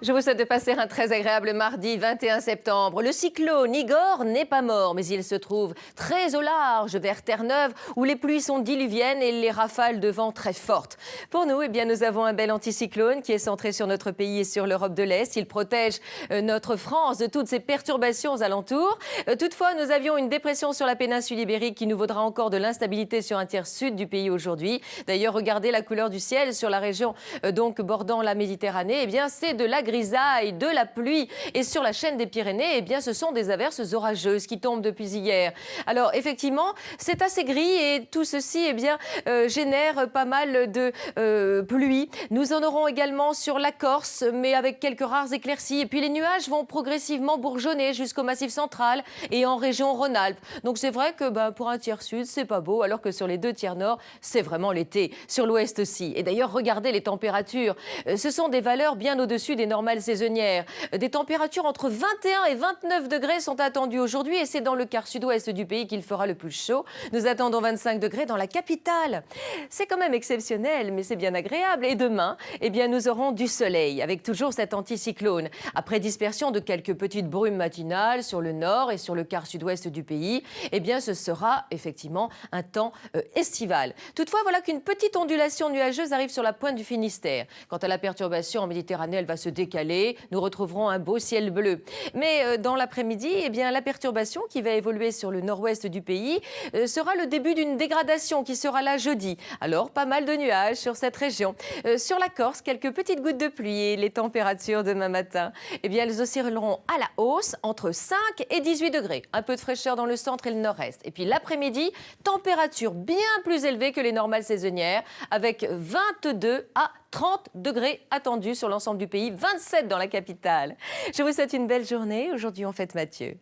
Je vous souhaite de passer un très agréable mardi 21 septembre. Le cyclone Igor n'est pas mort, mais il se trouve très au large vers Terre-Neuve, où les pluies sont diluviennes et les rafales de vent très fortes. Pour nous, nous avons un bel anticyclone qui est centré sur notre pays et sur l'Europe de l'Est. Il protège notre France de toutes ces perturbations aux alentours. Toutefois, nous avions une dépression sur la péninsule ibérique qui nous vaudra encore de l'instabilité sur un tiers sud du pays aujourd'hui. D'ailleurs, regardez la couleur du ciel sur la région donc bordant la Méditerranée. C'est de la grisaille, de la pluie. Et sur la chaîne des Pyrénées, ce sont des averses orageuses qui tombent depuis hier. Alors, effectivement, c'est assez gris et tout ceci, génère pas mal de pluie. Nous en aurons également sur la Corse, mais avec quelques rares éclaircies. Et puis, les nuages vont progressivement bourgeonner jusqu'au Massif central et en région Rhône-Alpes. Donc, c'est vrai que pour un tiers sud, c'est pas beau, alors que sur les deux tiers nord, c'est vraiment l'été. Sur l'ouest aussi. Et d'ailleurs, regardez les températures. Ce sont des valeurs bien au-dessus des normales saisonnières. Des températures entre 21 et 29 degrés sont attendues aujourd'hui et c'est dans le quart sud-ouest du pays qu'il fera le plus chaud. Nous attendons 25 degrés dans la capitale. C'est quand même exceptionnel, mais c'est bien agréable. Et demain, nous aurons du soleil avec toujours cet anticyclone. Après dispersion de quelques petites brumes matinales sur le nord et sur le quart sud-ouest du pays, ce sera effectivement un temps estival. Toutefois, voilà qu'une petite ondulation nuageuse arrive sur la pointe du Finistère. Quant à la perturbation en Méditerranée, elle va se décaler. Nous retrouverons un beau ciel bleu. Mais dans l'après-midi, la perturbation qui va évoluer sur le nord-ouest du pays sera le début d'une dégradation qui sera là jeudi. Alors, pas mal de nuages sur cette région. Sur la Corse, quelques petites gouttes de pluie et les températures demain matin, elles oscilleront à la hausse entre 5 et 18 degrés. Un peu de fraîcheur dans le centre et le nord-est. Et puis l'après-midi, température bien plus élevée que les normales saisonnières avec 22 à 30 degrés attendus sur l'ensemble du pays, 27 dans la capitale. Je vous souhaite une belle journée. Aujourd'hui, on fête Mathieu.